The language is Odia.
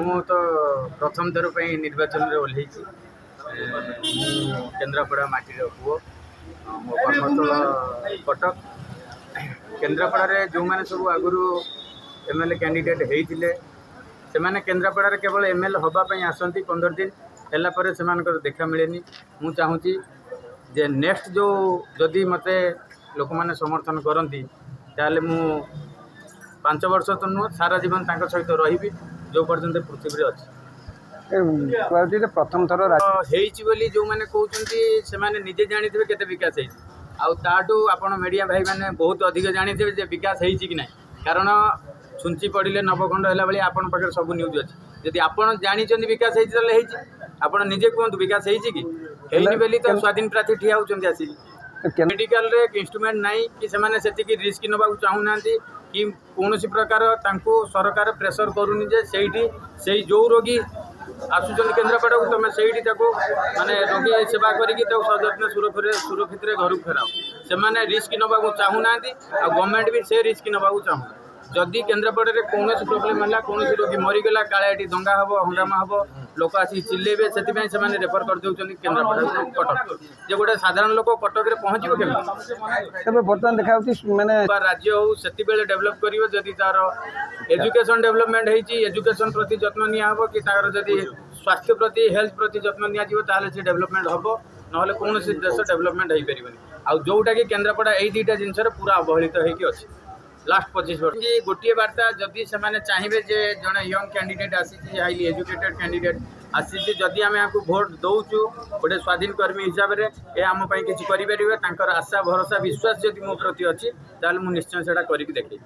ମୁଁ ତ ପ୍ରଥମ ଥର ପାଇଁ ନିର୍ବାଚନରେ ଓହ୍ଲେଇଛି। ମୁଁ କେନ୍ଦ୍ରାପଡ଼ା ମାଟିର ପୁଅ। ମୋ କର୍ମସ୍ଥଳ କଟକ। କେନ୍ଦ୍ରାପଡ଼ାରେ ଯେଉଁମାନେ ସବୁ ଆଗରୁ MLA କ୍ୟାଣ୍ଡିଡେଟ୍ ହେଇଥିଲେ ସେମାନେ କେନ୍ଦ୍ରାପଡ଼ାରେ କେବଳ MLA ହେବା ପାଇଁ ଆସନ୍ତି। 15 ଦିନ ହେଲା ପରେ ସେମାନଙ୍କର ଦେଖା ମିଳେନି। ମୁଁ ଚାହୁଁଛି ଯେ ନେକ୍ସଟ ଯେଉଁ ଯଦି ମୋତେ ଲୋକମାନେ ସମର୍ଥନ କରନ୍ତି ତାହେଲେ ମୁଁ 5 ବର୍ଷ ତ ନୁହଁ ସାରା ଜୀବନ ତାଙ୍କ ସହିତ ରହିବି ଯେଉଁ ପର୍ଯ୍ୟନ୍ତ ପୃଥିବୀରେ ଅଛି। ପ୍ରଥମ ଥର ହେଇଛି ବୋଲି ଯେଉଁମାନେ କହୁଛନ୍ତି ସେମାନେ ନିଜେ ଜାଣିଥିବେ କେତେ ବିକାଶ ହେଇଛି। ଆଉ ତାଠୁ ଆପଣ ମିଡ଼ିଆ ଭାଇମାନେ ବହୁତ ଅଧିକ ଜାଣିଥିବେ ଯେ ବିକାଶ ହେଇଛି କି ନାହିଁ। କାରଣ ଛୁଞ୍ଚି ପଡ଼ିଲେ ନବଖଣ୍ଡ ହେଲା ଭଳି ଆପଣଙ୍କ ପାଖରେ ସବୁ ନ୍ୟୁଜ୍ ଅଛି। ଯଦି ଆପଣ ଜାଣିଛନ୍ତି ବିକାଶ ହେଇଛି ତାହେଲେ ହେଇଛି। ଆପଣ ନିଜେ କୁହନ୍ତୁ ବିକାଶ ହେଇଛି କି? ହେଇନି ବୋଲି ତ ସ୍ୱାଧୀନ ପ୍ରାର୍ଥୀ ଠିଆ ହେଉଛନ୍ତି ଆସିକି। ମେଡ଼ିକାଲରେ ଇନଷ୍ଟ୍ରୁମେଣ୍ଟ ନାହିଁ କି ସେମାନେ ସେତିକି ରିସ୍କ ନେବାକୁ ଚାହୁଁନାହାନ୍ତି କି କୌଣସି ପ୍ରକାର ତାଙ୍କୁ ସରକାର ପ୍ରେସର କରୁନି ଯେ ସେଇଠି ସେଇ ଯେଉଁ ରୋଗୀ ଆସୁଛନ୍ତି କେନ୍ଦ୍ରାପଡ଼ାକୁ ତୁମେ ସେଇଠି ତାକୁ ମାନେ ରୋଗୀ ସେବା କରିକି ତାକୁ ସଯତ୍ନ ସୁରକ୍ଷିତରେ ଘରକୁ ଫେରାଅ। ସେମାନେ ରିସ୍କ ନେବାକୁ ଚାହୁଁନାହାନ୍ତି ଆଉ ଗଭର୍ଣ୍ଣମେଣ୍ଟ ବି ସେ ରିସ୍କ ନେବାକୁ ଚାହୁଁନି। ଯଦି କେନ୍ଦ୍ରାପଡ଼ାରେ କୌଣସି ପ୍ରୋବ୍ଲେମ୍ ହେଲା କୌଣସି ରୋଗୀ ମରିଗଲା କାଳେ ଏଠି ଦଙ୍ଗା ହେବ ହଙ୍ଗାମା ହେବ ଲୋକ ଆସିକି ଚିଲେଇବେ ସେଥିପାଇଁ ସେମାନେ ରେଫର କରିଦେଉଛନ୍ତି କେନ୍ଦ୍ରାପଡ଼ା କଟକ। ଯେ ଗୋଟେ ସାଧାରଣ ଲୋକ କଟକରେ ପହଞ୍ଚିବ କେମିତି? ଏବେ ବର୍ତ୍ତମାନ ଦେଖାଯାଉଛି ମାନେ ରାଜ୍ୟ ହେଉ ସେତିବେଳେ ଡେଭଲପ୍ କରିବ ଯଦି ତାର ଏଜୁକେସନ୍ ଡେଭଲପମେଣ୍ଟ ହେଇଛି ଏଜୁକେସନ୍ ପ୍ରତି ଯତ୍ନ ନିଆହେବ କି ତାର ଯଦି ସ୍ୱାସ୍ଥ୍ୟ ପ୍ରତି ହେଲ୍ଥ ପ୍ରତି ଯତ୍ନ ନିଆଯିବ ତାହେଲେ ସେ ଡେଭଲପମେଣ୍ଟ ହେବ। ନହେଲେ କୌଣସି ଦେଶ ଡେଭଲପମେଣ୍ଟ ହେଇପାରିବନି। ଆଉ ଯେଉଁଟାକି କେନ୍ଦ୍ରାପଡ଼ା ଏଇ ଦୁଇଟା ଜିନିଷରେ ପୁରା ଅବହେଳିତ ହେଇକି ଅଛି ଲାଷ୍ଟ 25 ବର୍ଷ। ଗୋଟିଏ ବାର୍ତ୍ତା ଯଦି ସେମାନେ ଚାହିଁବେ ଯେ ଜଣେ ୟଙ୍ଗ କ୍ୟାଣ୍ଡିଡେଟ୍ ଆସିଛି ହାଇଲି ଏଜୁକେଟେଡ୍ କ୍ୟାଣ୍ଡିଡେଟ୍ ଆସିଛି ଯଦି ଆମେ ଆକୁ ଭୋଟ ଦେଉଛୁ ଗୋଟେ ସ୍ୱାଧୀନ କର୍ମୀ ହିସାବରେ ଏ ଆମ ପାଇଁ କିଛି କରିପାରିବେ ତାଙ୍କର ଆଶା ଭରସା ବିଶ୍ୱାସ ଯଦି ମୋ ପ୍ରତି ଅଛି ତାହେଲେ ମୁଁ ନିଶ୍ଚୟ ସେଇଟା କରିକି ଦେଖେଇବି।